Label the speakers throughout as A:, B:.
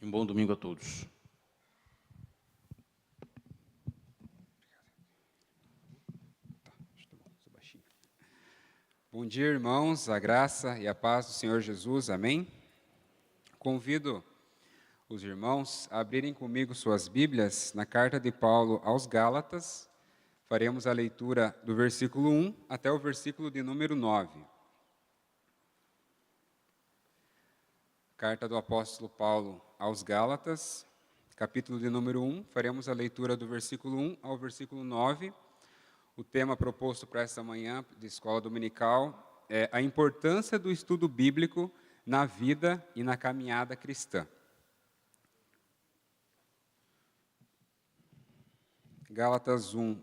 A: Um bom domingo a todos.
B: Bom dia, irmãos, a graça e a paz do Senhor Jesus, amém? Convido os irmãos a abrirem comigo suas Bíblias na carta de Paulo aos Gálatas. Faremos a leitura do versículo 1 até o versículo de número 9. Carta do apóstolo Paulo aos Gálatas, capítulo de número 1, faremos a leitura do versículo 1 ao versículo 9. O tema proposto para esta manhã de escola dominical é a importância do estudo bíblico na vida e na caminhada cristã. Gálatas 1,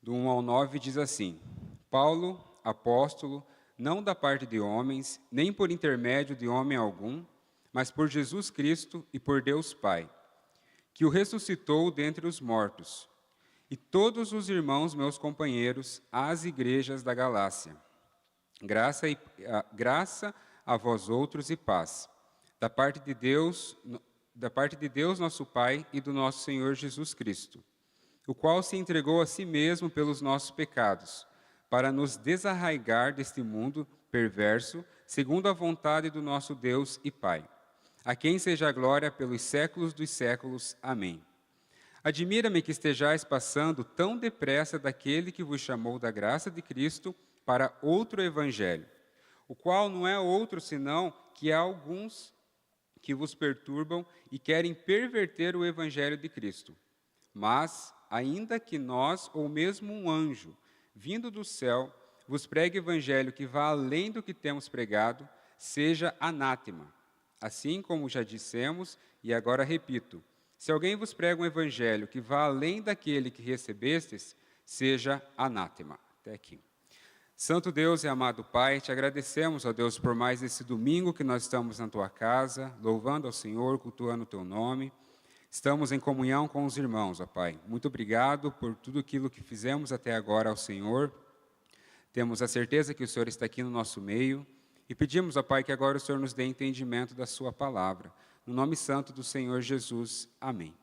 B: do 1 ao 9, diz assim: Paulo, apóstolo, não da parte de homens, nem por intermédio de homem algum, mas por Jesus Cristo e por Deus Pai, que o ressuscitou dentre os mortos, e todos os irmãos meus companheiros às igrejas da Galácia. Graça a vós outros e paz, da parte de Deus nosso Pai e do nosso Senhor Jesus Cristo, o qual se entregou a si mesmo pelos nossos pecados, para nos desarraigar deste mundo perverso, segundo a vontade do nosso Deus e Pai, a quem seja a glória pelos séculos dos séculos. Amém. Admira-me que estejais passando tão depressa daquele que vos chamou da graça de Cristo para outro evangelho, o qual não é outro senão que há alguns que vos perturbam e querem perverter o evangelho de Cristo. Mas, ainda que nós, ou mesmo um anjo, vindo do céu, vos pregue evangelho que vá além do que temos pregado, seja anátema. Assim como já dissemos, e agora repito, se alguém vos prega um evangelho que vá além daquele que recebestes, seja anátema. Até aqui. Santo Deus e amado Pai, te agradecemos, ó Deus, por mais esse domingo que nós estamos na tua casa, louvando ao Senhor, cultuando o teu nome. Estamos em comunhão com os irmãos, ó Pai. Muito obrigado por tudo aquilo que fizemos até agora ao Senhor. Temos a certeza que o Senhor está aqui no nosso meio. E pedimos, ó Pai, que agora o Senhor nos dê entendimento da sua palavra. No nome santo do Senhor Jesus. Amém.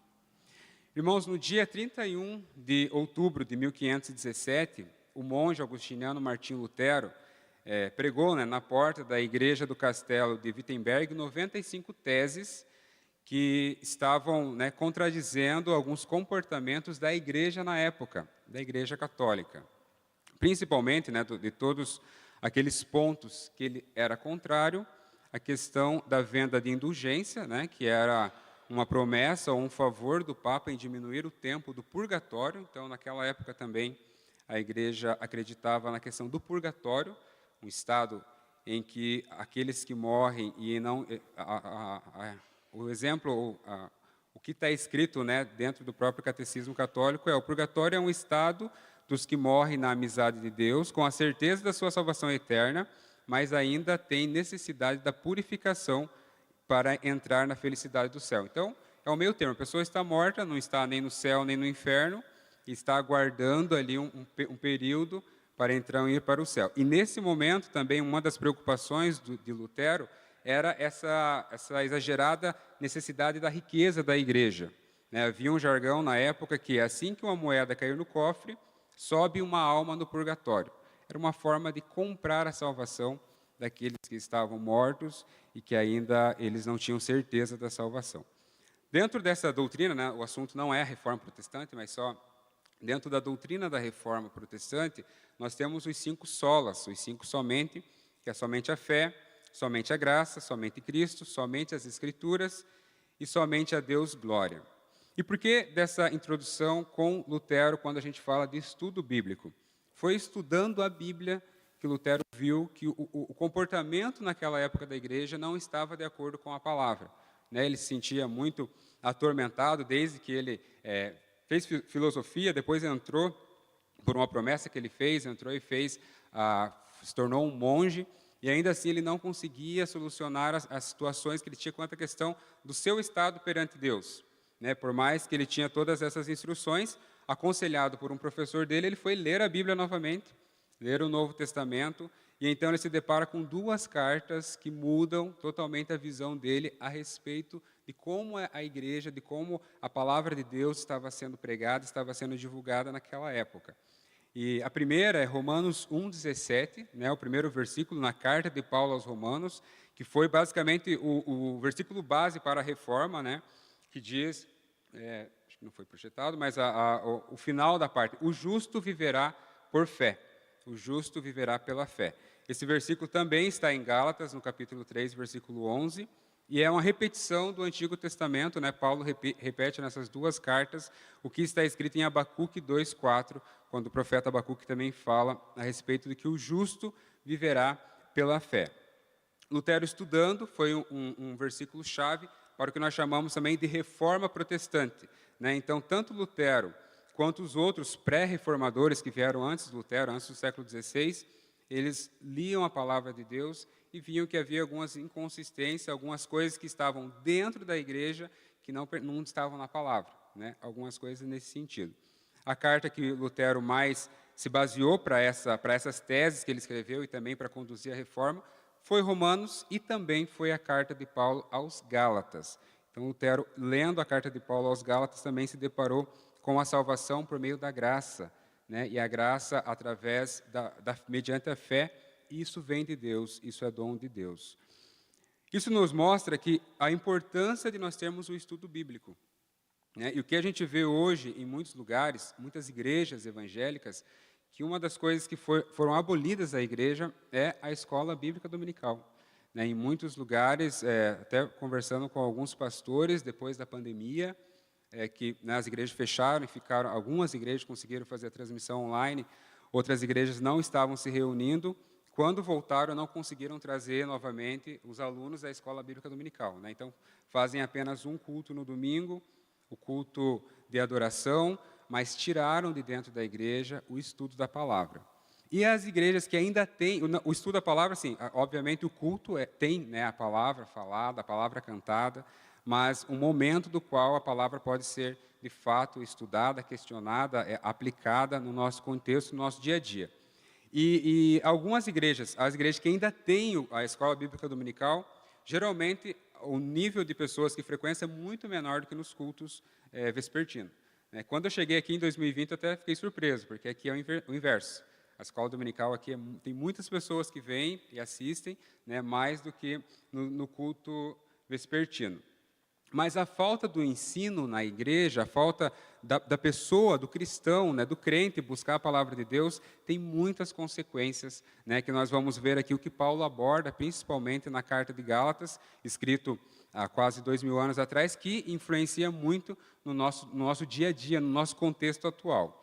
B: Irmãos, no dia 31 de outubro de 1517, o monge agostiniano Martim Lutero pregou na porta da igreja do castelo de Wittenberg 95 teses que estavam contradizendo alguns comportamentos da igreja na época, da igreja católica. Principalmente, de todos aqueles pontos que ele era contrário, a questão da venda de indulgência, que era uma promessa ou um favor do Papa em diminuir o tempo do purgatório. Então, naquela época também, a igreja acreditava na questão do purgatório, um estado em que aqueles que morrem e não... o exemplo, o que está escrito dentro do próprio catecismo católico o purgatório é um estado dos que morrem na amizade de Deus, com a certeza da sua salvação eterna, mas ainda tem necessidade da purificação para entrar na felicidade do céu. Então, é o meio termo. A pessoa está morta, não está nem no céu nem no inferno, e está aguardando ali um período para entrar e ir para o céu. E nesse momento também uma das preocupações de Lutero era essa exagerada necessidade da riqueza da igreja. Havia um jargão na época que assim que uma moeda cair no cofre, sobe uma alma no purgatório. Era uma forma de comprar a salvação daqueles que estavam mortos e que ainda eles não tinham certeza da salvação. Dentro dessa doutrina, o assunto não é a reforma protestante, mas só dentro da doutrina da reforma protestante, nós temos os 5 solas, os 5 somente, que é somente a fé, somente a graça, somente Cristo, somente as Escrituras e somente a Deus glória. E por que dessa introdução com Lutero quando a gente fala de estudo bíblico? Foi estudando a Bíblia que Lutero viu que o comportamento naquela época da igreja não estava de acordo com a palavra. Ele se sentia muito atormentado desde que ele fez filosofia, depois entrou por uma promessa que ele fez, entrou e se tornou um monge, e ainda assim ele não conseguia solucionar as situações que ele tinha quanto à questão do seu estado perante Deus. Por mais que ele tinha todas essas instruções, aconselhado por um professor dele, ele foi ler a Bíblia novamente, ler o Novo Testamento, e então ele se depara com 2 cartas que mudam totalmente a visão dele a respeito de como a igreja, de como a palavra de Deus estava sendo pregada, estava sendo divulgada naquela época. E a primeira é Romanos 1,17, né, o primeiro versículo na carta de Paulo aos Romanos, que foi basicamente o versículo base para a reforma, né, que diz, acho que não foi projetado, mas o final da parte, o justo viverá por fé, o justo viverá pela fé. Esse versículo também está em Gálatas, no capítulo 3, versículo 11, e é uma repetição do Antigo Testamento, né? Paulo repete nessas duas cartas o que está escrito em Abacuque 2,4, quando o profeta Abacuque também fala a respeito de que o justo viverá pela fé. Lutero estudando foi um versículo-chave para o que nós chamamos também de reforma protestante, né? Então, tanto Lutero quanto os outros pré-reformadores que vieram antes de Lutero, antes do século XVI, eles liam a palavra de Deus e viam que havia algumas inconsistências, algumas coisas que estavam dentro da igreja que não estavam na palavra, né? Algumas coisas nesse sentido. A carta que Lutero mais se baseou para essas teses que ele escreveu e também para conduzir a reforma foi Romanos e também foi a carta de Paulo aos Gálatas. Então, Lutero, lendo a carta de Paulo aos Gálatas, também se deparou com a salvação por meio da graça, né? E a graça através mediante a fé. Isso vem de Deus, isso é dom de Deus. Isso nos mostra que a importância de nós termos o estudo bíblico, né? E o que a gente vê hoje em muitos lugares, muitas igrejas evangélicas, que uma das coisas que foram abolidas da igreja é a escola bíblica dominical, né? Em muitos lugares, até conversando com alguns pastores depois da pandemia, que né, as igrejas fecharam e ficaram, algumas igrejas conseguiram fazer a transmissão online, outras igrejas não estavam se reunindo. Quando voltaram, não conseguiram trazer novamente os alunos da escola bíblica dominical, né? Então, fazem apenas um culto no domingo, o culto de adoração, mas tiraram de dentro da igreja o estudo da palavra. E as igrejas que ainda têm o estudo da palavra, sim, obviamente o culto tem, né, a palavra falada, a palavra cantada, mas um momento do qual a palavra pode ser, de fato, estudada, questionada, aplicada no nosso contexto, no nosso dia a dia. E algumas igrejas, as igrejas que ainda têm a escola bíblica dominical, geralmente o nível de pessoas que frequentam é muito menor do que nos cultos vespertinos. Quando eu cheguei aqui em 2020, eu até fiquei surpreso, porque aqui é o inverso. A escola dominical aqui tem muitas pessoas que vêm e assistem, né, mais do que no culto vespertino. Mas a falta do ensino na igreja, a falta da pessoa, do cristão, né, do crente buscar a palavra de Deus, tem muitas consequências, né, que nós vamos ver aqui o que Paulo aborda, principalmente na carta de Gálatas, escrito há quase 2000 anos atrás, que influencia muito no nosso dia a dia, no nosso contexto atual.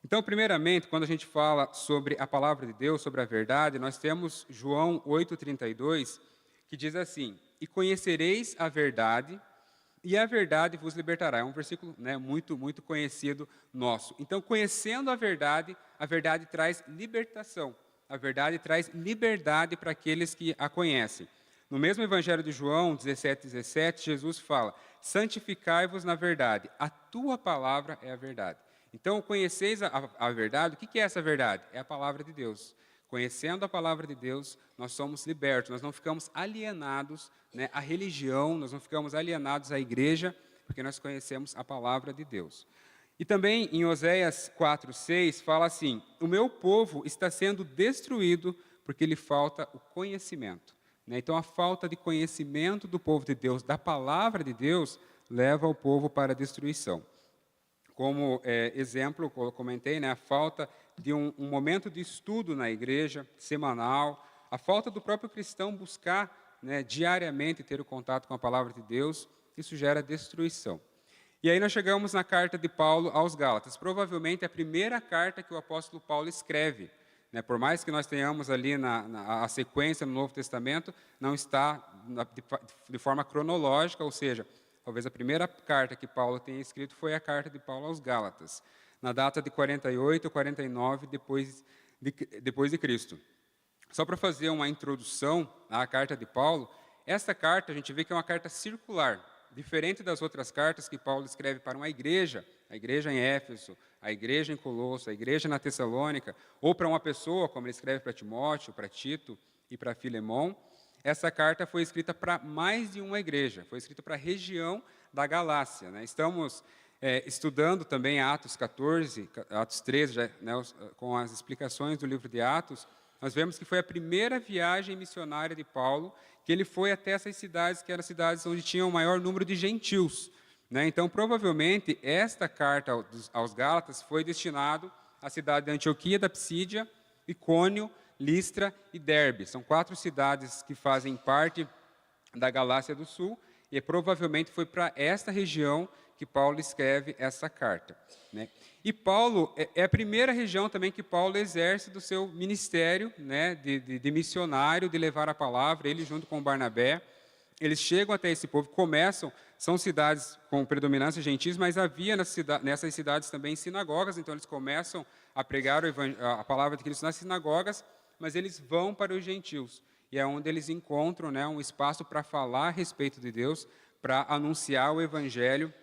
B: Então, primeiramente, quando a gente fala sobre a palavra de Deus, sobre a verdade, nós temos João 8,32, que diz assim: "E conhecereis a verdade, e a verdade vos libertará." É um versículo, né, muito, muito conhecido nosso. Então, conhecendo a verdade traz libertação. A verdade traz liberdade para aqueles que a conhecem. No mesmo Evangelho de João 17:17, Jesus fala: "Santificai-vos na verdade, a tua palavra é a verdade." Então, conheceis a verdade. O que é essa verdade? É a palavra de Deus. Conhecendo a palavra de Deus, nós somos libertos, nós não ficamos alienados, né, à religião, nós não ficamos alienados à igreja, porque nós conhecemos a palavra de Deus. E também em Oséias 4:6 fala assim: "O meu povo está sendo destruído porque lhe falta o conhecimento." Né? Então, a falta de conhecimento do povo de Deus, da palavra de Deus, leva o povo para a destruição. Como exemplo, eu comentei, né, a falta de um momento de estudo na igreja, semanal, a falta do próprio cristão buscar, né, diariamente ter o contato com a palavra de Deus, isso gera destruição. E aí nós chegamos na carta de Paulo aos Gálatas, provavelmente a primeira carta que o apóstolo Paulo escreve. Né, por mais que nós tenhamos ali a sequência no Novo Testamento, não está de forma cronológica, ou seja, talvez a primeira carta que Paulo tenha escrito foi a carta de Paulo aos Gálatas, na data de 48 ou 49 depois de Cristo. Só para fazer uma introdução à carta de Paulo, esta carta a gente vê que é uma carta circular, diferente das outras cartas que Paulo escreve para uma igreja, a igreja em Éfeso, a igreja em Colosso, a igreja na Tessalônica, ou para uma pessoa, como ele escreve para Timóteo, para Tito e para Filemão. essa carta foi escrita para mais de uma igreja, foi escrita para a região da Galácia, né? Estamos estudando também Atos 14, Atos 13, já, né, com as explicações do livro de Atos. Nós vemos que foi a primeira viagem missionária de Paulo, que ele foi até essas cidades, que eram cidades onde tinha o maior número de gentios, né? Então, provavelmente, esta carta aos Gálatas foi destinado à cidade de Antioquia da Psídia, Icônio, Listra e Derbe. São 4 cidades que fazem parte da Galácia do Sul, e provavelmente foi para esta região que Paulo escreve essa carta, né? E Paulo é a primeira região também que Paulo exerce do seu ministério, né, de missionário, de levar a palavra, ele junto com Barnabé. Eles chegam até esse povo, são cidades com predominância gentis, mas havia nessas cidades também sinagogas, então eles começam a pregar a palavra de Cristo nas sinagogas, mas eles vão para os gentios, e é onde eles encontram, né, um espaço para falar a respeito de Deus, para anunciar o evangelho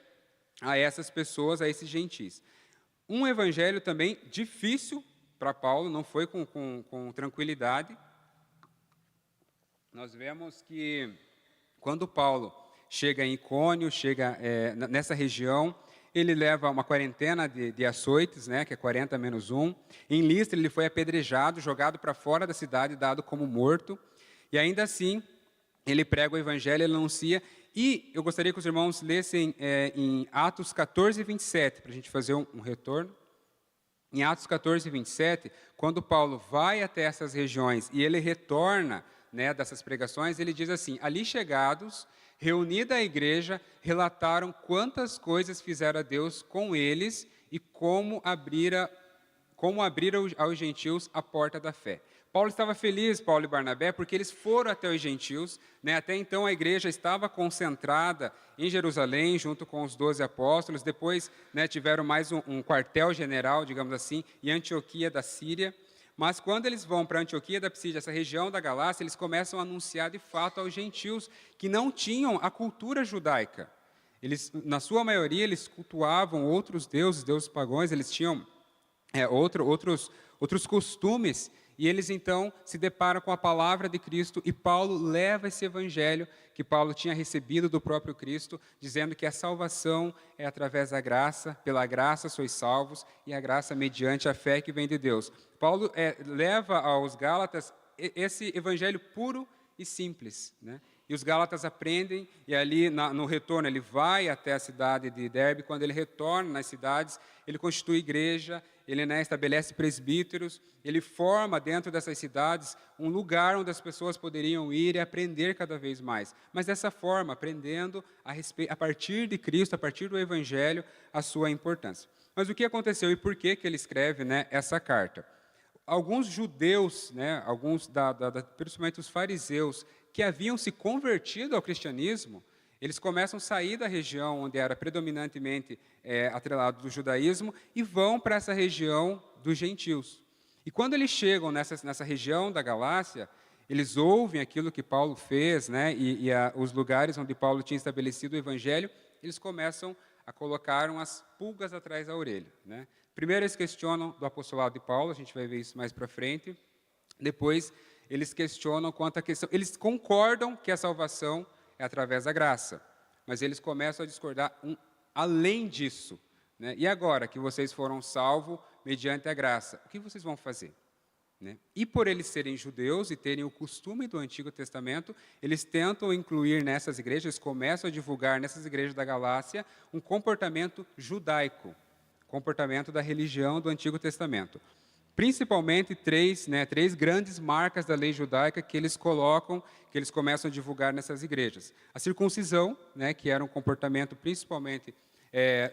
B: a essas pessoas, a esses gentis. Um evangelho também difícil para Paulo, não foi com tranquilidade. Nós vemos que quando Paulo chega em Icônio, chega nessa região, ele leva uma quarentena de açoites, né, que é 40 menos 1. Em Listra, ele foi apedrejado, jogado para fora da cidade, dado como morto. E ainda assim, ele prega o evangelho, ele anuncia. E eu gostaria que os irmãos lessem em Atos 14, 27, para a gente fazer um retorno. Em Atos 14, 27, quando Paulo vai até essas regiões e ele retorna, né, dessas pregações, ele diz assim: ali chegados, reunida a igreja, relataram quantas coisas fizera Deus com eles e como abrira aos gentios a porta da fé. Paulo estava feliz, Paulo e Barnabé, porque eles foram até os gentios, né? Até então a igreja estava concentrada em Jerusalém, junto com os 12 apóstolos. Depois, né, tiveram mais um quartel-general, digamos assim, em Antioquia da Síria. Mas quando eles vão para Antioquia da Psídia, essa região da Galácia, eles começam a anunciar de fato aos gentios que não tinham a cultura judaica. Eles, na sua maioria, eles cultuavam outros deuses pagãos, eles tinham outros costumes, e eles então se deparam com a palavra de Cristo, e Paulo leva esse evangelho que Paulo tinha recebido do próprio Cristo, dizendo que a salvação é através da graça, pela graça sois salvos, e a graça mediante a fé que vem de Deus. Paulo leva aos Gálatas esse evangelho puro e simples, né? E os Gálatas aprendem, e ali no retorno ele vai até a cidade de Derbe. Quando ele retorna nas cidades, ele constitui igreja, ele, né, estabelece presbíteros, ele forma dentro dessas cidades um lugar onde as pessoas poderiam ir e aprender cada vez mais. Mas dessa forma, aprendendo a partir de Cristo, a partir do Evangelho, a sua importância. Mas o que aconteceu e por que ele escreve, né, essa carta? Alguns judeus, né, principalmente os fariseus, que haviam se convertido ao cristianismo, eles começam a sair da região onde era predominantemente atrelado do judaísmo e vão para essa região dos gentios. E quando eles chegam nessa região da Galácia, eles ouvem aquilo que Paulo fez, né, os lugares onde Paulo tinha estabelecido o evangelho, eles começam a colocar umas pulgas atrás da orelha, né? Primeiro eles questionam do apostolado de Paulo, a gente vai ver isso mais para frente. Depois eles questionam quanto à questão, eles concordam que a salvação é através da graça, mas eles começam a discordar além disso, né? E agora que vocês foram salvos mediante a graça, o que vocês vão fazer? Né? E por eles serem judeus e terem o costume do Antigo Testamento, eles tentam incluir nessas igrejas, começam a divulgar nessas igrejas da Galácia um comportamento judaico, comportamento da religião do Antigo Testamento. Principalmente três grandes marcas da lei judaica que eles colocam, que eles começam a divulgar nessas igrejas. A circuncisão, né, que era um comportamento principalmente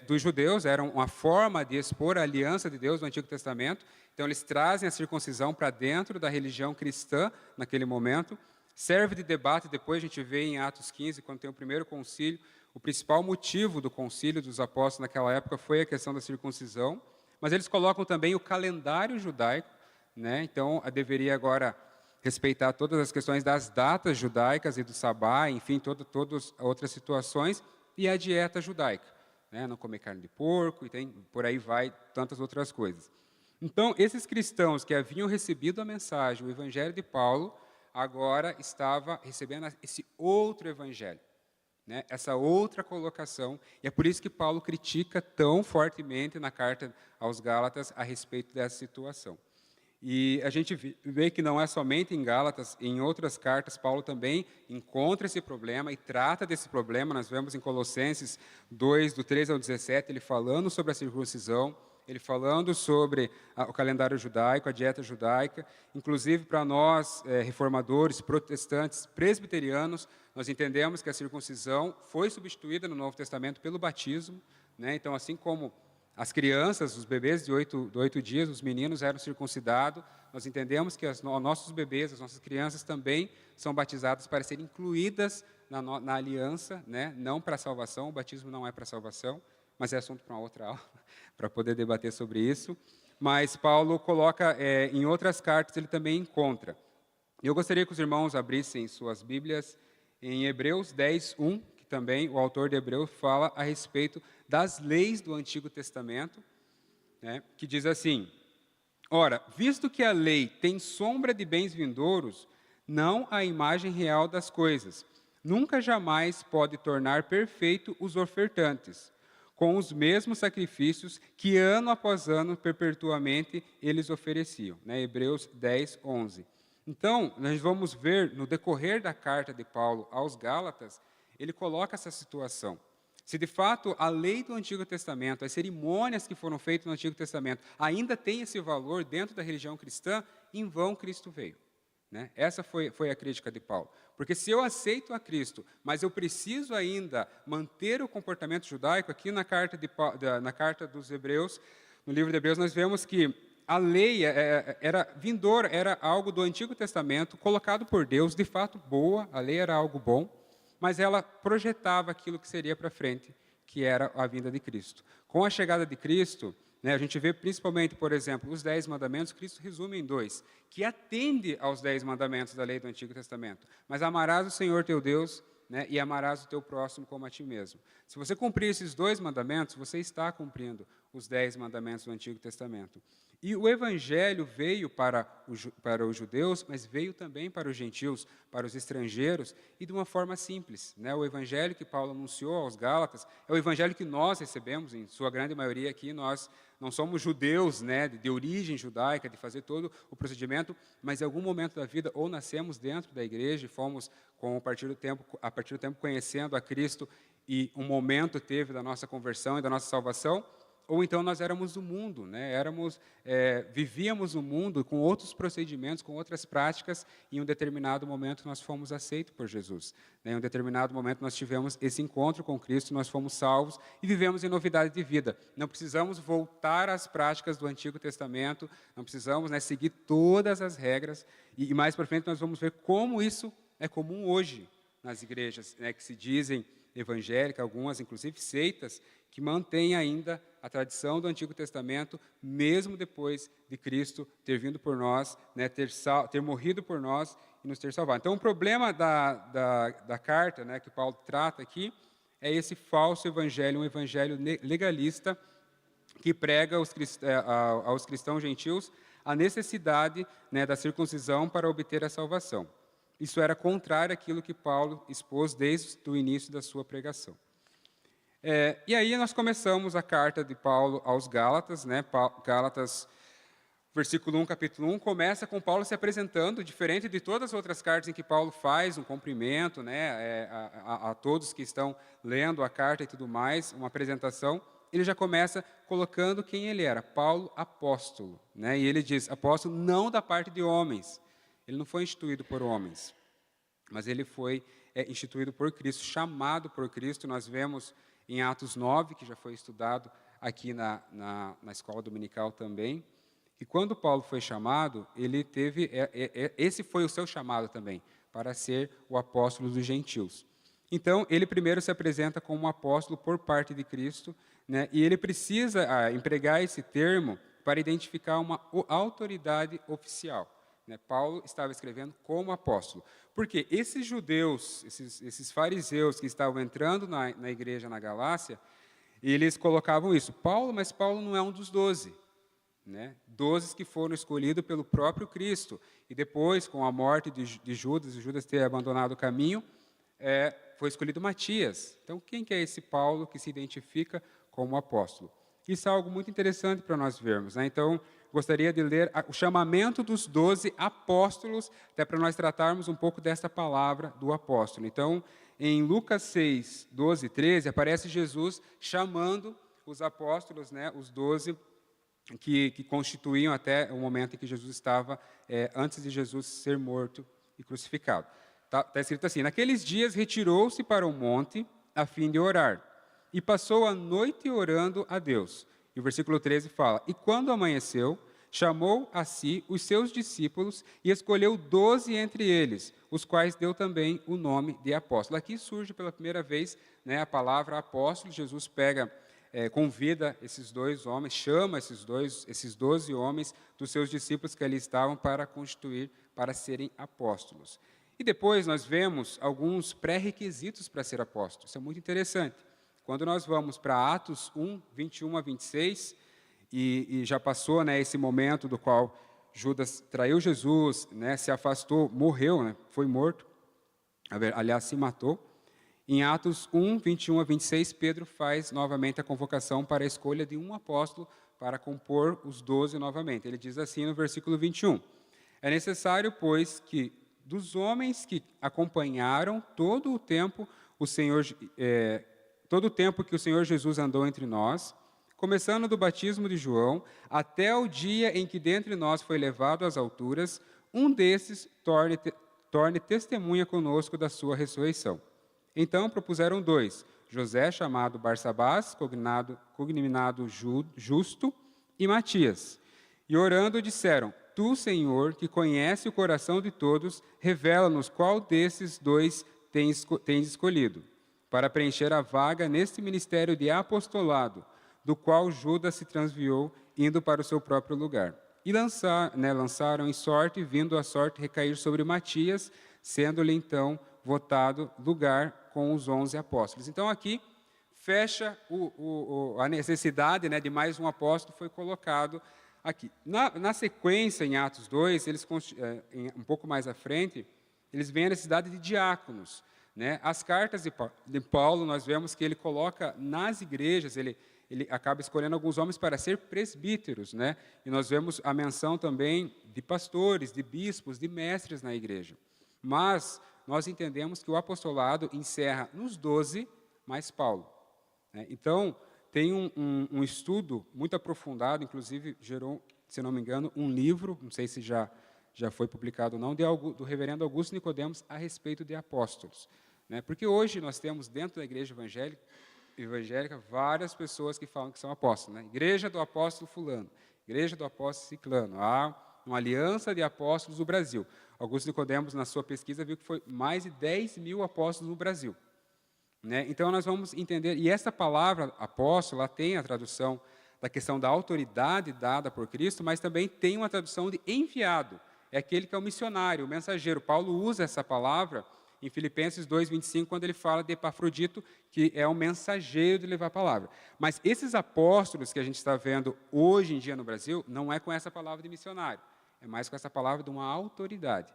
B: dos judeus, era uma forma de expor a aliança de Deus no Antigo Testamento. Então, eles trazem a circuncisão para dentro da religião cristã naquele momento. Serve de debate, depois a gente vê em Atos 15, quando tem o primeiro concílio, o principal motivo do concílio dos apóstolos naquela época foi a questão da circuncisão. Mas eles colocam também o calendário judaico, né? Então, deveria agora respeitar todas as questões das datas judaicas e do sabá, enfim, todas outras situações, e a dieta judaica, né? Não comer carne de porco, e por aí vai, tantas outras coisas. Então, esses cristãos que haviam recebido a mensagem, o evangelho de Paulo, agora estava recebendo esse outro evangelho, né? Essa outra colocação, e é por isso que Paulo critica tão fortemente na carta aos Gálatas a respeito dessa situação. E a gente vê que não é somente em Gálatas, em outras cartas, Paulo também encontra esse problema e trata desse problema. Nós vemos em Colossenses 2, do 13 ao 17, ele falando sobre a circuncisão, ele falando sobre o calendário judaico, a dieta judaica. Inclusive, para nós, reformadores, protestantes, presbiterianos, nós entendemos que a circuncisão foi substituída no Novo Testamento pelo batismo, né? Então, assim como as crianças, os bebês de 8 dias, os meninos eram circuncidados. Nós entendemos que os nossos bebês, as nossas crianças também são batizadas para serem incluídas na aliança, né? Não para a salvação, o batismo não é para a salvação, mas é assunto para uma outra aula, para poder debater sobre isso. Mas Paulo coloca, em outras cartas, ele também encontra. Eu gostaria que os irmãos abrissem suas Bíblias em Hebreus 10, 1, que também o autor de Hebreus fala a respeito das leis do Antigo Testamento, né, que diz assim: ora, visto que a lei tem sombra de bens vindouros, não a imagem real das coisas, nunca jamais pode tornar perfeito os ofertantes, com os mesmos sacrifícios que ano após ano, perpetuamente, eles ofereciam. Né, Hebreus 10, 11. Então, nós vamos ver, no decorrer da carta de Paulo aos Gálatas, ele coloca essa situação. Se de fato a lei do Antigo Testamento, as cerimônias que foram feitas no Antigo Testamento, ainda têm esse valor dentro da religião cristã, em vão Cristo veio. Né? Essa foi a crítica de Paulo. Porque se eu aceito a Cristo, mas eu preciso ainda manter o comportamento judaico, aqui na carta dos Hebreus, no livro de Hebreus, nós vemos que a lei era vindoura, era algo do Antigo Testamento, colocado por Deus, de fato boa, a lei era algo bom, mas ela projetava aquilo que seria para frente, que era a vinda de Cristo. Com a chegada de Cristo, né, a gente vê principalmente, por exemplo, os 10 mandamentos, Cristo resume em 2, que atende aos 10 mandamentos da lei do Antigo Testamento. Mas amarás o Senhor teu Deus, né, e amarás o teu próximo como a ti mesmo. Se você cumprir esses 2 mandamentos, você está cumprindo os 10 mandamentos do Antigo Testamento. E o Evangelho veio para os judeus, mas veio também para os gentios, para os estrangeiros, e de uma forma simples. Né? O Evangelho que Paulo anunciou aos Gálatas é o Evangelho que nós recebemos, em sua grande maioria aqui, nós não somos judeus, né, de origem judaica, de fazer todo o procedimento, mas em algum momento da vida, ou nascemos dentro da igreja e fomos, a partir do tempo, conhecendo a Cristo, e um momento teve da nossa conversão e da nossa salvação, ou então nós éramos do mundo, né? Vivíamos no mundo com outros procedimentos, com outras práticas, e em um determinado momento nós fomos aceitos por Jesus. Em um determinado momento nós tivemos esse encontro com Cristo, nós fomos salvos e vivemos em novidade de vida. Não precisamos voltar às práticas do Antigo Testamento, não precisamos, né, seguir todas as regras, e mais para frente nós vamos ver como isso é comum hoje nas igrejas, né, que se dizem evangélicas, algumas inclusive seitas, que mantém ainda a tradição do Antigo Testamento, mesmo depois de Cristo ter vindo por nós, né, ter morrido por nós e nos ter salvado. Então, o problema da carta, né, que Paulo trata aqui é esse falso evangelho, um evangelho legalista que prega aos cristãos gentios a necessidade, né, da circuncisão para obter a salvação. Isso era contrário àquilo que Paulo expôs desde o início da sua pregação. E aí nós começamos a carta de Paulo aos Gálatas, né? Gálatas, versículo 1, capítulo 1, começa com Paulo se apresentando, diferente de todas as outras cartas em que Paulo faz um cumprimento, né, a todos que estão lendo a carta e tudo mais, uma apresentação. Ele já começa colocando quem ele era, Paulo, apóstolo. Né? E ele diz, apóstolo não da parte de homens. Ele não foi instituído por homens, mas ele foi instituído por Cristo, chamado por Cristo. Nós vemos em Atos 9, que já foi estudado aqui na escola dominical também. E quando Paulo foi chamado, ele teve, esse foi o seu chamado também, para ser o apóstolo dos gentios. Então, ele primeiro se apresenta como um apóstolo por parte de Cristo, né, e ele precisa empregar esse termo para identificar uma autoridade oficial. Né? Paulo estava escrevendo como apóstolo. Porque esses judeus, esses fariseus que estavam entrando na igreja na Galácia, eles colocavam isso. Mas Paulo não é um dos 12. né? 12 que foram escolhidos pelo próprio Cristo. E depois, com a morte de Judas ter abandonado o caminho, foi escolhido Matias. Então, quem que é esse Paulo que se identifica como apóstolo? Isso é algo muito interessante para nós vermos, né? Então, gostaria de ler o chamamento dos 12 apóstolos, até para nós tratarmos um pouco dessa palavra do apóstolo. Então, em Lucas 6, 12 e 13, aparece Jesus chamando os apóstolos, né, os 12 que constituíam até o momento em que Jesus estava, antes de Jesus ser morto e crucificado. Está escrito assim: naqueles dias retirou-se para o monte a fim de orar, e passou a noite orando a Deus. E o versículo 13 fala: e quando amanheceu, chamou a si os seus discípulos e escolheu 12 entre eles, os quais deu também o nome de apóstolo. Aqui surge pela primeira vez, né, a palavra apóstolo. Jesus convida esses 2 homens, chama esses 12 homens dos seus discípulos que ali estavam para constituir, para serem apóstolos. E depois nós vemos alguns pré-requisitos para ser apóstolo. Isso é muito interessante. Quando nós vamos para Atos 1, 21 a 26, e já passou, né, esse momento do qual Judas traiu Jesus, né, se afastou, morreu, né, foi morto, aliás, se matou. Em Atos 1, 21 a 26, Pedro faz novamente a convocação para a escolha de um apóstolo para compor os 12 novamente. Ele diz assim no versículo 21, é necessário, pois, que dos homens que acompanharam todo o tempo que o Senhor Jesus andou entre nós, começando do batismo de João, até o dia em que dentre nós foi levado às alturas, um desses torne testemunha conosco da sua ressurreição. Então propuseram 2, José, chamado Barsabás, cognominado Justo, e Matias. E orando disseram, tu, Senhor, que conhece o coração de todos, revela-nos qual desses 2 tens escolhido, para preencher a vaga neste ministério de apostolado, do qual Judas se transviou, indo para o seu próprio lugar. E lançaram em sorte, vindo a sorte recair sobre Matias, sendo-lhe então votado lugar com os 11 apóstolos. Então aqui fecha a necessidade, né, de mais um apóstolo, foi colocado aqui. Na sequência, em Atos 2, um pouco mais à frente, eles veem a necessidade de diáconos, né? As cartas de Paulo, nós vemos que ele coloca nas igrejas, ele acaba escolhendo alguns homens para ser presbíteros, né? E nós vemos a menção também de pastores, de bispos, de mestres na igreja. Mas nós entendemos que o apostolado encerra nos 12, mais Paulo, né? Então, tem um estudo muito aprofundado, inclusive gerou, se não me engano, um livro, não sei se já foi publicado ou não, do reverendo Augusto Nicodemos a respeito de apóstolos, né? Porque hoje nós temos dentro da igreja evangélica várias pessoas que falam que são apóstolos, né? Igreja do apóstolo fulano, igreja do apóstolo ciclano, há uma aliança de apóstolos no Brasil. Augusto Nicodemos, na sua pesquisa, viu que foi mais de 10 mil apóstolos no Brasil, né? Então, nós vamos entender, e essa palavra apóstolo, ela tem a tradução da questão da autoridade dada por Cristo, mas também tem uma tradução de enviado, é aquele que é o missionário, o mensageiro. Paulo usa essa palavra em Filipenses 2:25, quando ele fala de Epafrodito, que é o mensageiro de levar a palavra. Mas esses apóstolos que a gente está vendo hoje em dia no Brasil, não é com essa palavra de missionário, é mais com essa palavra de uma autoridade,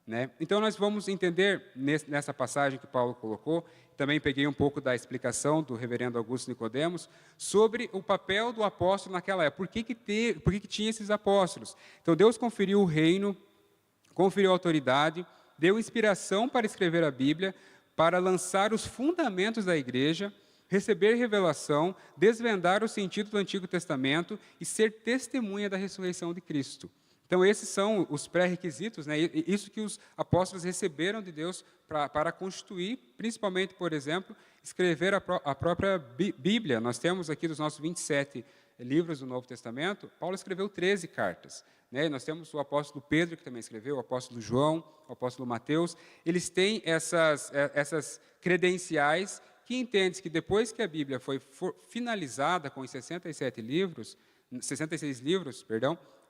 B: né? Então, nós vamos entender nessa passagem que Paulo colocou, também peguei um pouco da explicação do reverendo Augusto Nicodemos, sobre o papel do apóstolo naquela época. Por que tinha esses apóstolos? Então, Deus conferiu o reino, conferiu a autoridade, deu inspiração para escrever a Bíblia, para lançar os fundamentos da igreja, receber revelação, desvendar o sentido do Antigo Testamento e ser testemunha da ressurreição de Cristo. Então, esses são os pré-requisitos, né? Isso que os apóstolos receberam de Deus para constituir, principalmente, por exemplo, escrever a própria Bíblia. Nós temos aqui dos nossos 27 livros do Novo Testamento, Paulo escreveu 13 cartas, né? Nós temos o apóstolo Pedro, que também escreveu, o apóstolo João, o apóstolo Mateus. Eles têm essas credenciais que entendem que depois que a Bíblia foi finalizada com os 66 livros,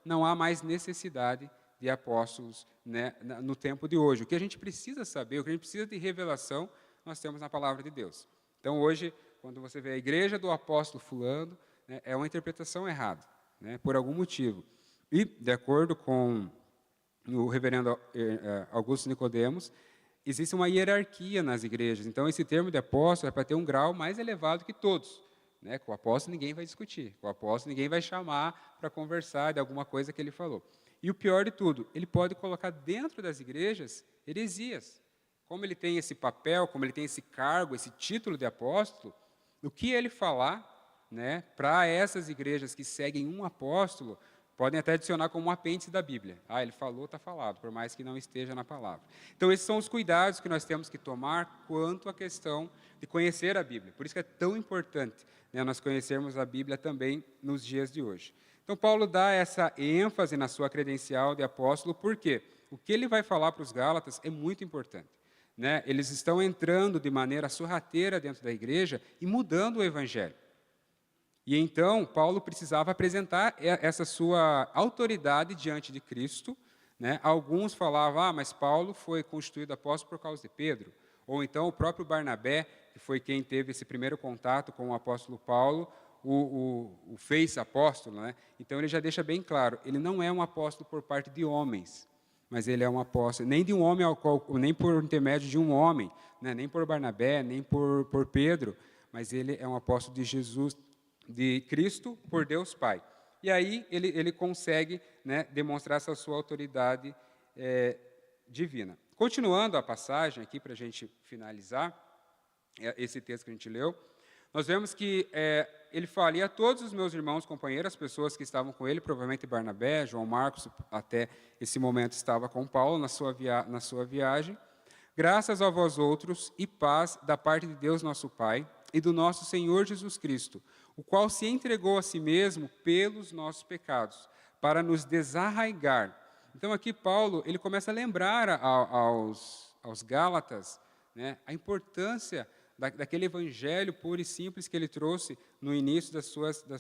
B: não há mais necessidade de apóstolos, né, no tempo de hoje. O que a gente precisa saber, o que a gente precisa de revelação, nós temos na palavra de Deus. Então, hoje, quando você vê a igreja do apóstolo fulano, né, é uma interpretação errada. né, por algum motivo. E, de acordo com o reverendo Augusto Nicodemos, existe uma hierarquia nas igrejas. Então, esse termo de apóstolo é para ter um grau mais elevado que todos. Né? Com o apóstolo ninguém vai discutir, com o apóstolo ninguém vai chamar para conversar de alguma coisa que ele falou. E o pior de tudo, ele pode colocar dentro das igrejas heresias. Como ele tem esse papel, como ele tem esse cargo, esse título de apóstolo, o que ele falar, né, para essas igrejas que seguem um apóstolo, podem até adicionar como um apêndice da Bíblia. Ah, ele falou, está falado, por mais que não esteja na palavra. Então, esses são os cuidados que nós temos que tomar quanto à questão de conhecer a Bíblia. Por isso que é tão importante, né, nós conhecermos a Bíblia também nos dias de hoje. Então, Paulo dá essa ênfase na sua credencial de apóstolo, porque o que ele vai falar para os Gálatas é muito importante. Né? Eles estão entrando de maneira sorrateira dentro da igreja e mudando o evangelho. E então, Paulo precisava apresentar essa sua autoridade diante de Cristo. Né? Alguns falavam, mas Paulo foi constituído apóstolo por causa de Pedro. Ou então o próprio Barnabé, que foi quem teve esse primeiro contato com o apóstolo Paulo, o fez apóstolo. Né? Então, ele já deixa bem claro, ele não é um apóstolo por parte de homens, mas ele é um apóstolo, nem de um homem, nem por intermédio de um homem, né? Nem por Barnabé, nem por Pedro, mas ele é um apóstolo de Jesus, de Cristo por Deus Pai. E aí ele consegue, né, demonstrar essa sua autoridade divina. Continuando a passagem aqui, para a gente finalizar esse texto que a gente leu, nós vemos que ele fala, e a todos os meus irmãos, companheiros, as pessoas que estavam com ele, provavelmente Barnabé, João Marcos, até esse momento estava com Paulo na sua viagem, graças a vós outros e paz da parte de Deus nosso Pai e do nosso Senhor Jesus Cristo, o qual se entregou a si mesmo pelos nossos pecados, para nos desarraigar. Então, aqui Paulo ele começa a lembrar aos Gálatas, né, a importância daquele evangelho puro e simples que ele trouxe no início das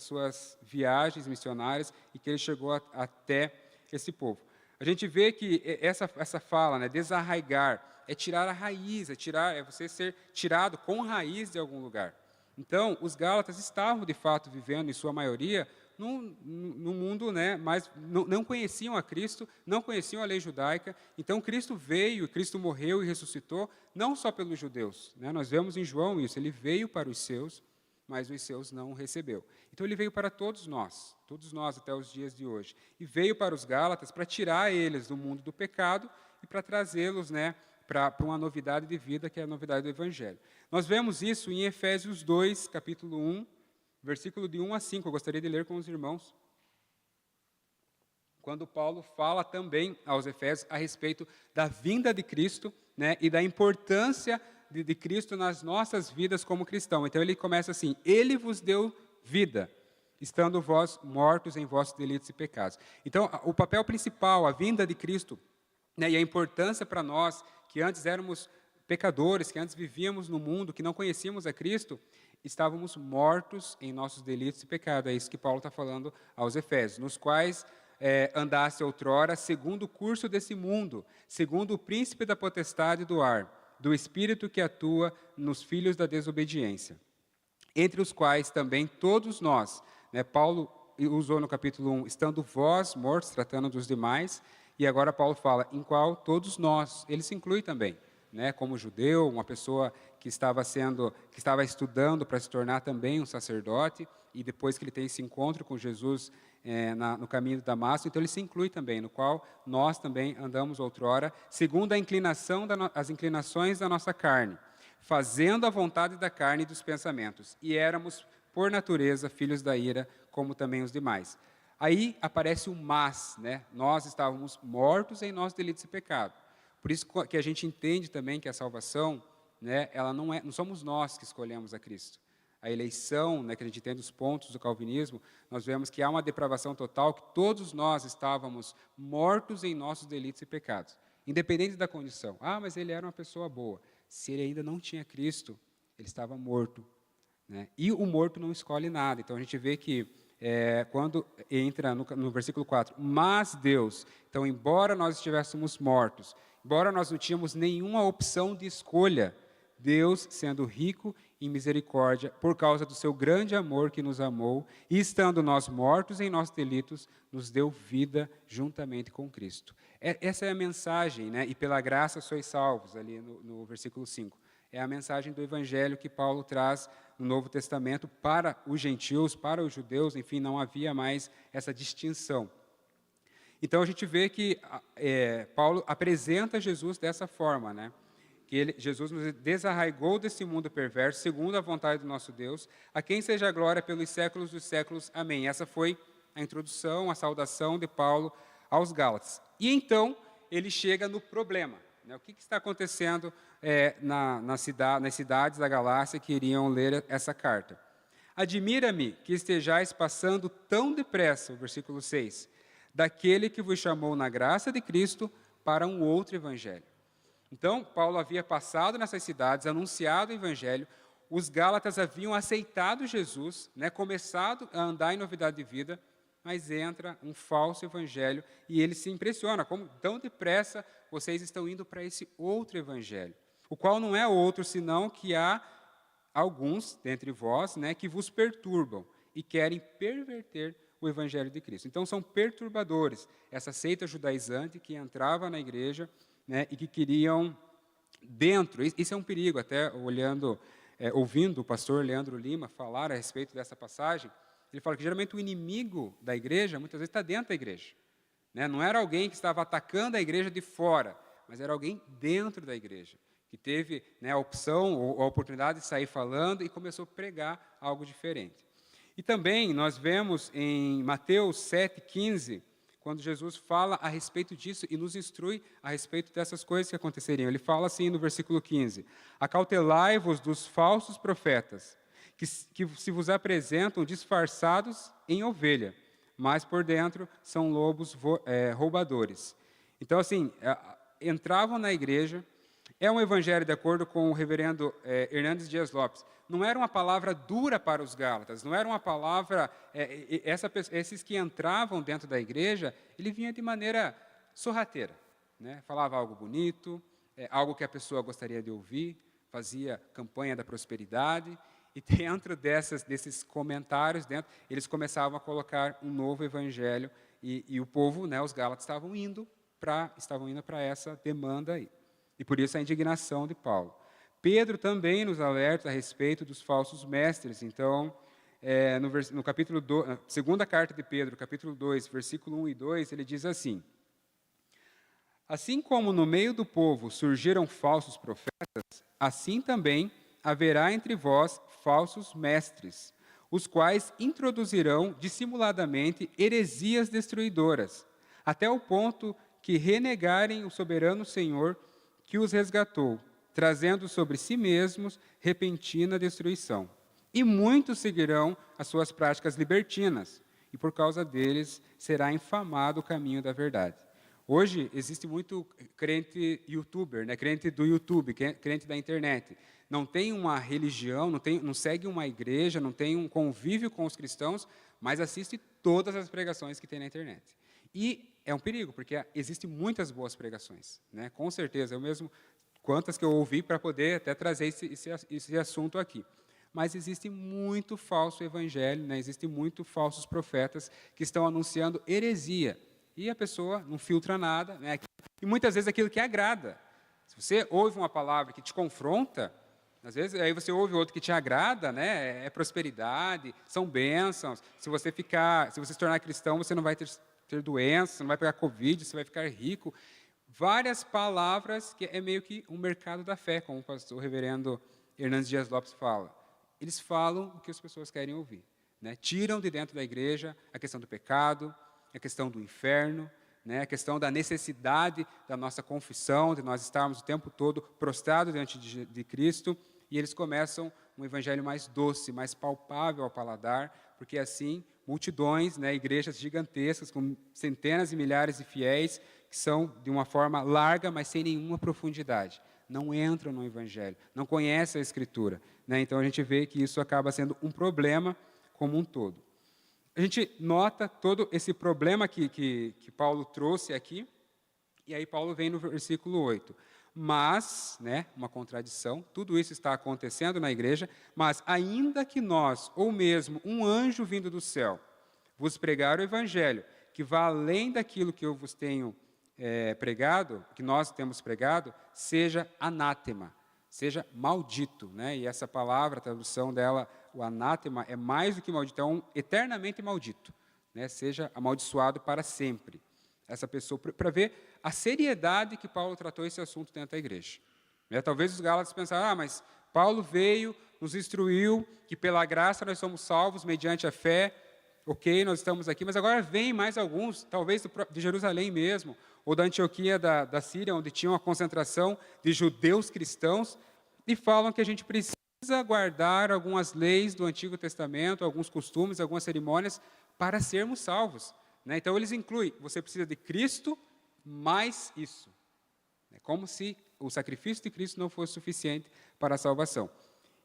B: suas viagens missionárias e que ele chegou até esse povo. A gente vê que essa fala, né, desarraigar, é tirar a raiz, é você ser tirado com raiz de algum lugar. Então, os Gálatas estavam, de fato, vivendo, em sua maioria, num mundo, né, mas não conheciam a Cristo, não conheciam a lei judaica. Então, Cristo veio, Cristo morreu e ressuscitou, não só pelos judeus. Né? Nós vemos em João isso, ele veio para os seus, mas os seus não recebeu. Então, ele veio para todos nós até os dias de hoje. E veio para os Gálatas para tirar eles do mundo do pecado e para trazê-los, né, para uma novidade de vida, que é a novidade do Evangelho. Nós vemos isso em Efésios 2, capítulo 1, versículo de 1 a 5. Eu gostaria de ler com os irmãos. Quando Paulo fala também aos Efésios a respeito da vinda de Cristo, né, e da importância de Cristo nas nossas vidas como cristãos. Então, ele começa assim, ele vos deu vida, estando vós mortos em vossos delitos e pecados. Então, o papel principal, a vinda de Cristo, né, e a importância para nós, que antes éramos pecadores, que antes vivíamos no mundo, que não conhecíamos a Cristo, estávamos mortos em nossos delitos e pecados. É isso que Paulo está falando aos Efésios, nos quais andasse outrora segundo o curso desse mundo, segundo o príncipe da potestade do ar, do espírito que atua nos filhos da desobediência, entre os quais também todos nós, né, Paulo usou no capítulo 1, estando vós mortos, tratando dos demais, e agora Paulo fala, em qual todos nós, ele se inclui também, né, como judeu, uma pessoa que estava estudando para se tornar também um sacerdote, e depois que ele tem esse encontro com Jesus no caminho de Damasco, então ele se inclui também, no qual nós também andamos outrora, segundo as inclinações da nossa carne, fazendo a vontade da carne e dos pensamentos, e éramos, por natureza, filhos da ira, como também os demais. Aí aparece o mas, né? Nós estávamos mortos em nossos delitos e pecado. Por isso que a gente entende também que a salvação, né, ela não somos nós que escolhemos a Cristo. A eleição, né, que a gente entende os pontos do calvinismo, nós vemos que há uma depravação total, que todos nós estávamos mortos em nossos delitos e pecados, independente da condição. Ah, mas ele era uma pessoa boa. Se ele ainda não tinha Cristo, ele estava morto. Né? E o morto não escolhe nada. Então, a gente vê que quando entra no versículo 4, mas Deus, então, embora nós estivéssemos mortos, embora nós não tínhamos nenhuma opção de escolha, Deus, sendo rico em misericórdia, por causa do seu grande amor que nos amou, e estando nós mortos em nossos delitos, nos deu vida juntamente com Cristo. Essa é a mensagem, né? E pela graça sois salvos, ali no versículo 5. É a mensagem do Evangelho que Paulo traz no Novo Testamento para os gentios, para os judeus, enfim, não havia mais essa distinção. Então, a gente vê que Paulo apresenta Jesus dessa forma, né? Que Jesus nos desarraigou desse mundo perverso, segundo a vontade do nosso Deus, a quem seja a glória pelos séculos dos séculos. Amém. Essa foi a introdução, a saudação de Paulo aos Gálatas. E então, ele chega no problema. Né? O que está acontecendo nas cidades da Galácia que iriam ler essa carta? Admira-me que estejais passando tão depressa, o versículo 6, daquele que vos chamou na graça de Cristo para um outro evangelho. Então, Paulo havia passado nessas cidades, anunciado o Evangelho, os Gálatas haviam aceitado Jesus, né, começado a andar em novidade de vida, mas entra um falso Evangelho e ele se impressiona, como tão depressa vocês estão indo para esse outro Evangelho, o qual não é outro, senão que há alguns dentre vós, né, que vos perturbam e querem perverter o Evangelho de Cristo. Então, são perturbadores, essa seita judaizante que entrava na igreja, né, e que queriam dentro, isso é um perigo, até ouvindo o pastor Leandro Lima falar a respeito dessa passagem, ele fala que geralmente o inimigo da igreja, muitas vezes está dentro da igreja. Né? Não era alguém que estava atacando a igreja de fora, mas era alguém dentro da igreja, que teve, né, a opção ou a oportunidade de sair falando e começou a pregar algo diferente. E também nós vemos em Mateus 7,15, quando Jesus fala a respeito disso e nos instrui a respeito dessas coisas que aconteceriam. Ele fala assim no versículo 15: acautelai-vos dos falsos profetas, que se vos apresentam disfarçados em ovelha, mas por dentro são lobos roubadores. Então, assim, entravam na igreja. É um evangelho, de acordo com o reverendo Hernandes Dias Lopes, não era uma palavra dura para os Gálatas, não era uma palavra... esses que entravam dentro da igreja, ele vinha de maneira sorrateira. Né? Falava algo bonito, algo que a pessoa gostaria de ouvir, fazia campanha da prosperidade, e dentro desses comentários, eles começavam a colocar um novo evangelho, e o povo, né, os Gálatas, estavam indo para essa demanda aí. E por isso a indignação de Paulo. Pedro também nos alerta a respeito dos falsos mestres. Então, no capítulo 2, segunda carta de Pedro, capítulo 2, versículo 1 e 2, ele diz assim: assim como no meio do povo surgiram falsos profetas, assim também haverá entre vós falsos mestres, os quais introduzirão dissimuladamente heresias destruidoras, até o ponto que renegarem o soberano Senhor que os resgatou, trazendo sobre si mesmos repentina destruição. E muitos seguirão as suas práticas libertinas, e por causa deles será infamado o caminho da verdade. Hoje existe muito crente youtuber, né? Crente do YouTube, crente da internet. Não tem uma religião, não segue uma igreja, não tem um convívio com os cristãos, mas assiste todas as pregações que tem na internet. E é um perigo, porque existem muitas boas pregações, né? Com certeza, eu mesmo, quantas que eu ouvi para poder até trazer esse assunto aqui. Mas existe muito falso evangelho, né? Existem muito falsos profetas que estão anunciando heresia. E a pessoa não filtra nada, né? E muitas vezes aquilo que agrada. Se você ouve uma palavra que te confronta, às vezes aí você ouve outro que te agrada, né? É prosperidade, são bênçãos. Se você se tornar cristão, você não vai ter doença, você não vai pegar Covid, você vai ficar rico. Várias palavras que é meio que um mercado da fé, como o reverendo Hernandes Dias Lopes fala. Eles falam o que as pessoas querem ouvir. Né? Tiram de dentro da igreja a questão do pecado, a questão do inferno, né? A questão da necessidade da nossa confissão, de nós estarmos o tempo todo prostrados diante de Cristo, e eles começam um evangelho mais doce, mais palpável ao paladar, porque assim multidões, né, igrejas gigantescas com centenas e milhares de fiéis que são de uma forma larga, mas sem nenhuma profundidade. Não entram no evangelho, não conhecem a Escritura. Né? Então a gente vê que isso acaba sendo um problema como um todo. A gente nota todo esse problema que Paulo trouxe aqui, e aí Paulo vem no versículo 8. Mas, né, uma contradição, tudo isso está acontecendo na igreja, mas ainda que nós, ou mesmo um anjo vindo do céu, vos pregar o evangelho, que vá além daquilo que eu vos tenho pregado, que nós temos pregado, seja anátema, seja maldito, né? E essa palavra, a tradução dela, o anátema, é mais do que maldito, é um eternamente maldito, né? Seja amaldiçoado para sempre. Essa pessoa, para ver a seriedade que Paulo tratou esse assunto dentro da igreja. Né? Talvez os gálatas pensaram, mas Paulo veio, nos instruiu que pela graça nós somos salvos mediante a fé, ok, nós estamos aqui, mas agora vem mais alguns, talvez de Jerusalém mesmo, ou da Antioquia da Síria, onde tinha uma concentração de judeus cristãos, e falam que a gente precisa guardar algumas leis do Antigo Testamento, alguns costumes, algumas cerimônias, para sermos salvos. Né? Então, eles incluem, você precisa de Cristo, mais isso. É como se o sacrifício de Cristo não fosse suficiente para a salvação.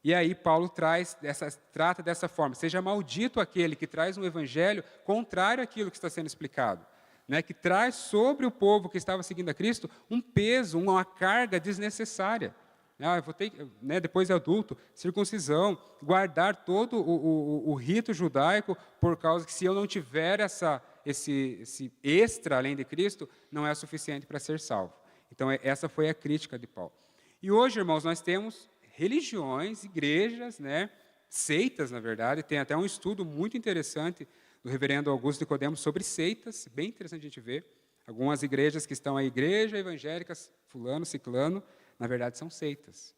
B: E aí Paulo trata dessa forma, seja maldito aquele que traz um evangelho contrário àquilo que está sendo explicado, né, que traz sobre o povo que estava seguindo a Cristo um peso, uma carga desnecessária. Eu vou ter, né, depois de adulto, circuncisão, guardar todo o rito judaico, por causa que se eu não tiver esse extra além de Cristo, não é suficiente para ser salvo. Então, essa foi a crítica de Paulo. E hoje, irmãos, nós temos religiões, igrejas, né, seitas, na verdade, tem até um estudo muito interessante do reverendo Augusto Nicodemo sobre seitas, bem interessante a gente ver. Algumas igrejas que estão aí, igreja evangélicas, fulano, ciclano, na verdade são seitas.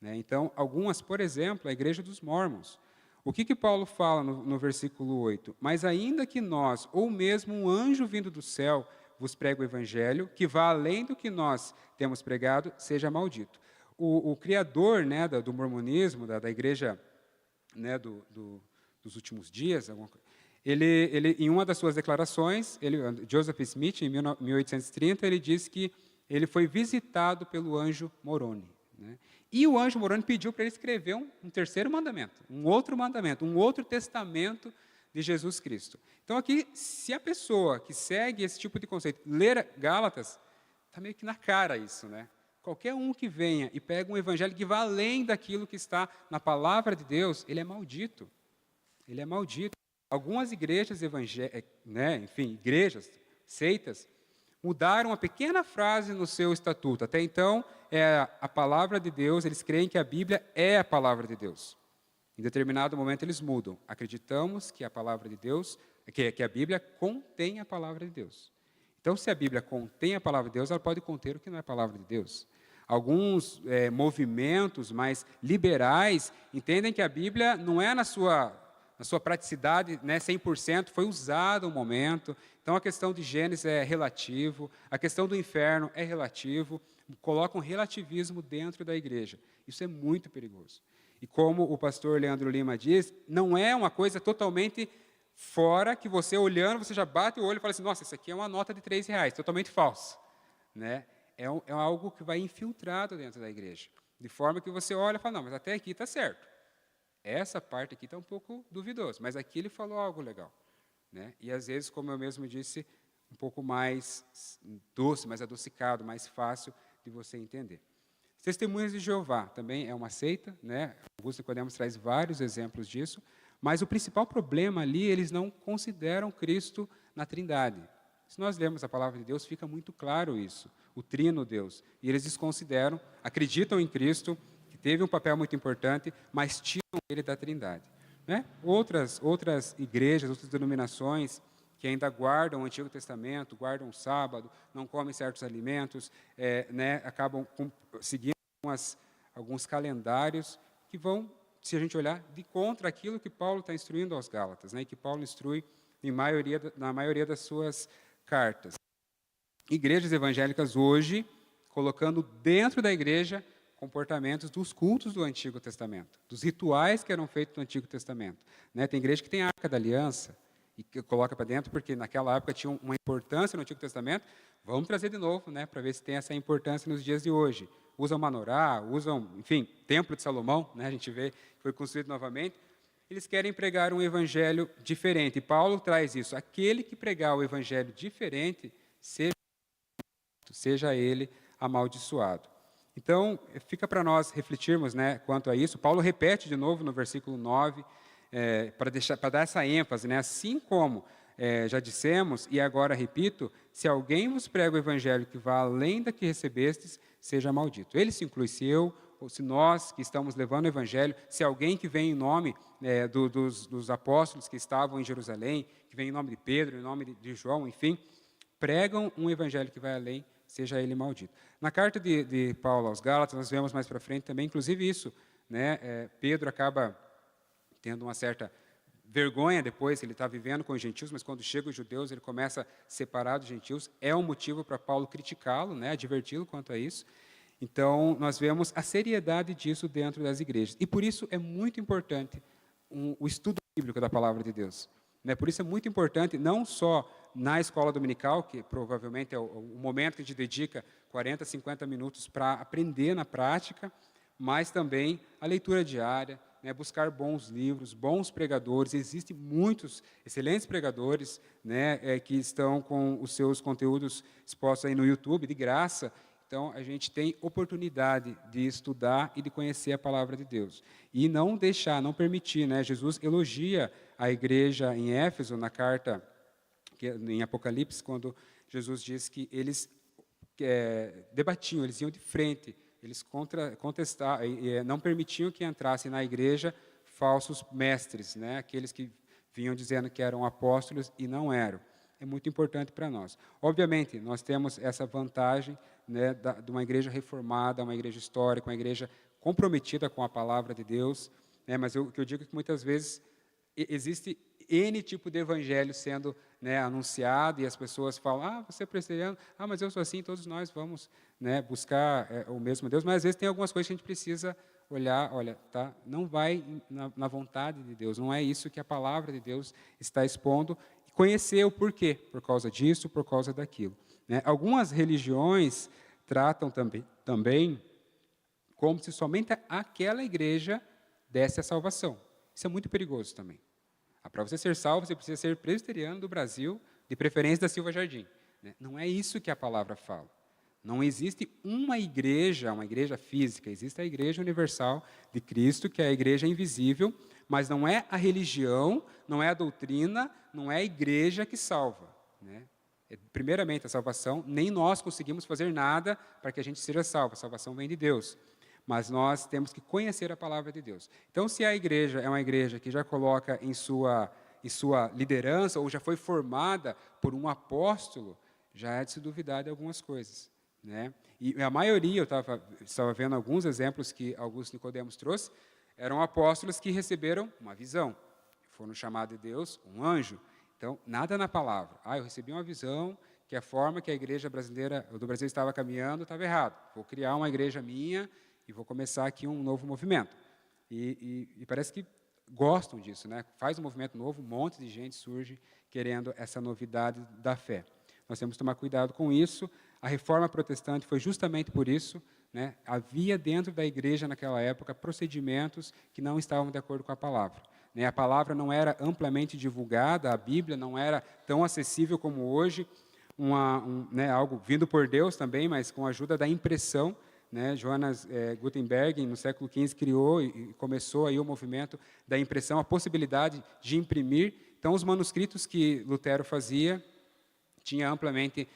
B: Né? Então, algumas, por exemplo, a igreja dos Mormons. O que Paulo fala no versículo 8? Mas ainda que nós, ou mesmo um anjo vindo do céu, vos prega o evangelho, que vá além do que nós temos pregado, seja maldito. O criador, né, do mormonismo, da igreja, né, dos últimos dias, ele, em uma das suas declarações, Joseph Smith, em 1830, ele diz que ele foi visitado pelo anjo Moroni. Né? E o anjo Moroni pediu para ele escrever um terceiro mandamento, um outro testamento de Jesus Cristo. Então, aqui, se a pessoa que segue esse tipo de conceito ler Gálatas, está meio que na cara isso, né? Qualquer um que venha e pega um evangelho que vá além daquilo que está na palavra de Deus, ele é maldito. Ele é maldito. Algumas igrejas evangélicas, né, enfim, igrejas, seitas, mudaram uma pequena frase no seu estatuto. Até então, é a palavra de Deus, eles creem que a Bíblia é a palavra de Deus. Em determinado momento, eles mudam. Acreditamos que a palavra de Deus, que a Bíblia contém a palavra de Deus. Então, se a Bíblia contém a palavra de Deus, ela pode conter o que não é palavra de Deus. Alguns movimentos mais liberais entendem que a Bíblia não é na sua praticidade, né, 100%, foi usada um momento. Então, a questão de Gênesis é relativo, a questão do inferno é relativo, colocam relativismo dentro da igreja. Isso é muito perigoso. E como o pastor Leandro Lima diz, não é uma coisa totalmente fora que você, olhando, você já bate o olho e fala assim, nossa, isso aqui é uma nota de R$3, totalmente falso. Né? É algo que vai infiltrado dentro da igreja, de forma que você olha e fala, não, mas até aqui está certo. Essa parte aqui está um pouco duvidosa, mas aqui ele falou algo legal. Né? E, às vezes, como eu mesmo disse, um pouco mais doce, mais adocicado, mais fácil de você entender. Testemunhas de Jeová também é uma seita, né? Augusto Nicodemos traz vários exemplos disso, mas o principal problema ali, eles não consideram Cristo na Trindade. Se nós lemos a palavra de Deus, fica muito claro isso, o trino Deus. E eles desconsideram, acreditam em Cristo, que teve um papel muito importante, mas tiram ele da Trindade. Né? Outras igrejas, outras denominações que ainda guardam o Antigo Testamento, guardam o sábado, não comem certos alimentos, né, acabam seguindo alguns calendários que vão, se a gente olhar, de contra aquilo que Paulo está instruindo aos Gálatas, né, que Paulo instrui na maioria das suas cartas. Igrejas evangélicas hoje, colocando dentro da igreja comportamentos dos cultos do Antigo Testamento, dos rituais que eram feitos no Antigo Testamento. Né? Tem igreja que tem a Arca da Aliança, e que coloca para dentro, porque naquela época tinha uma importância no Antigo Testamento, vamos trazer de novo, né, para ver se tem essa importância nos dias de hoje. Usam Manorá, usam, enfim, Templo de Salomão, né, a gente vê que foi construído novamente. Eles querem pregar um evangelho diferente. E Paulo traz isso. Aquele que pregar o evangelho diferente, seja ele amaldiçoado. Então, fica para nós refletirmos, né, quanto a isso. Paulo repete de novo no versículo 9, para dar essa ênfase, né, assim como já dissemos, e agora repito, se alguém vos prega o evangelho que vá além da que recebestes, seja maldito. Ele se inclui, se eu, ou se nós que estamos levando o evangelho, se alguém que vem em nome dos apóstolos que estavam em Jerusalém, que vem em nome de Pedro, em nome de João, enfim, pregam um evangelho que vai além, seja ele maldito. Na carta de Paulo aos Gálatas, nós vemos mais para frente também, inclusive isso, né, Pedro acaba tendo uma certa vergonha depois, que ele está vivendo com os gentios, mas quando chega os judeus, ele começa a separar dos gentios. É um motivo para Paulo criticá-lo, né, adverti-lo quanto a isso. Então, nós vemos a seriedade disso dentro das igrejas. E por isso é muito importante o estudo bíblico da palavra de Deus. Né? Por isso é muito importante, não só na escola dominical, que provavelmente é o momento que a gente dedica 40, 50 minutos para aprender na prática, mas também a leitura diária, né, buscar bons livros, bons pregadores. Existem muitos excelentes pregadores, né, que estão com os seus conteúdos expostos aí no YouTube, de graça. Então, a gente tem oportunidade de estudar e de conhecer a palavra de Deus. E não deixar, não permitir. Né? Jesus elogia a igreja em Éfeso, na carta, em Apocalipse, quando Jesus diz que eles debatiam, eles iam de frente, eles contestavam, não permitiam que entrassem na igreja falsos mestres, né? Aqueles que vinham dizendo que eram apóstolos e não eram. É muito importante para nós. Obviamente, nós temos essa vantagem, né, de uma igreja reformada, uma igreja histórica, uma igreja comprometida com a palavra de Deus, né, mas o que eu digo é que muitas vezes existe N tipo de evangelho sendo, né, anunciado, e as pessoas falam, você é presbiteriano, mas eu sou assim, todos nós vamos, né, buscar o mesmo Deus, mas às vezes tem algumas coisas que a gente precisa olhar, olha, tá, não vai na vontade de Deus, não é isso que a palavra de Deus está expondo, e conhecer o porquê, por causa disso, por causa daquilo. Né? Algumas religiões tratam também como se somente aquela igreja desse a salvação. Isso é muito perigoso também. Para você ser salvo, você precisa ser presbiteriano do Brasil, de preferência da Silva Jardim. Né? Não é isso que a palavra fala. Não existe uma igreja física, existe a igreja universal de Cristo, que é a igreja invisível, mas não é a religião, não é a doutrina, não é a igreja que salva. Né? Primeiramente, a salvação, nem nós conseguimos fazer nada para que a gente seja salvo, a salvação vem de Deus. Mas nós temos que conhecer a palavra de Deus. Então, se a igreja é uma igreja que já coloca em sua liderança, ou já foi formada por um apóstolo, já é de se duvidar de algumas coisas. Né? E a maioria, eu estava vendo alguns exemplos que Augusto Nicodemos trouxe, eram apóstolos que receberam uma visão, foram chamados de Deus um anjo. Então, nada na palavra. Eu recebi uma visão que a forma que a igreja brasileira do Brasil estava caminhando estava errado. Vou criar uma igreja minha e vou começar aqui um novo movimento. E parece que gostam disso, né? Faz um movimento novo, um monte de gente surge querendo essa novidade da fé. Nós temos que tomar cuidado com isso. A reforma protestante foi justamente por isso. Né? Havia dentro da igreja naquela época procedimentos que não estavam de acordo com a palavra. Né? A palavra não era amplamente divulgada, a Bíblia não era tão acessível como hoje, algo vindo por Deus também, mas com a ajuda da impressão. Né? Johannes Gutenberg, no século XV, criou e começou aí o movimento da impressão, a possibilidade de imprimir. Então, os manuscritos que Lutero fazia tinha amplamente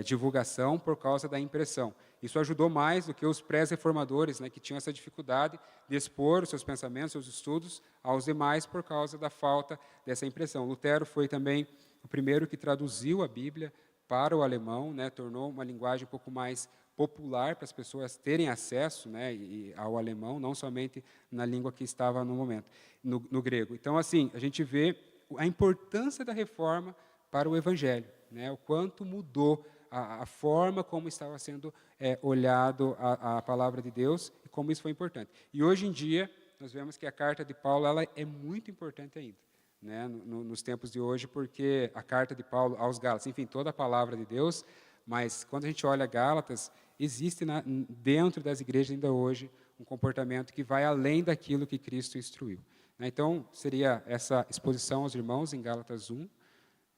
B: divulgação por causa da impressão. Isso ajudou mais do que os pré-reformadores, né, que tinham essa dificuldade de expor os seus pensamentos, seus estudos aos demais por causa da falta dessa impressão. Lutero foi também o primeiro que traduziu a Bíblia para o alemão, né, tornou uma linguagem um pouco mais popular para as pessoas terem acesso, né, ao alemão, não somente na língua que estava no momento, no grego. Então, assim, a gente vê a importância da reforma para o Evangelho, né, o quanto mudou a forma como estava sendo olhado a palavra de Deus e como isso foi importante. E hoje em dia, nós vemos que a carta de Paulo ela é muito importante ainda, né, nos tempos de hoje, porque a carta de Paulo aos Gálatas, enfim, toda a palavra de Deus, mas quando a gente olha Gálatas, existe dentro das igrejas ainda hoje um comportamento que vai além daquilo que Cristo instruiu. Então, seria essa exposição aos irmãos em Gálatas 1.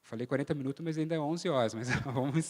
B: Falei 40 minutos, mas ainda é 11 horas, mas vamos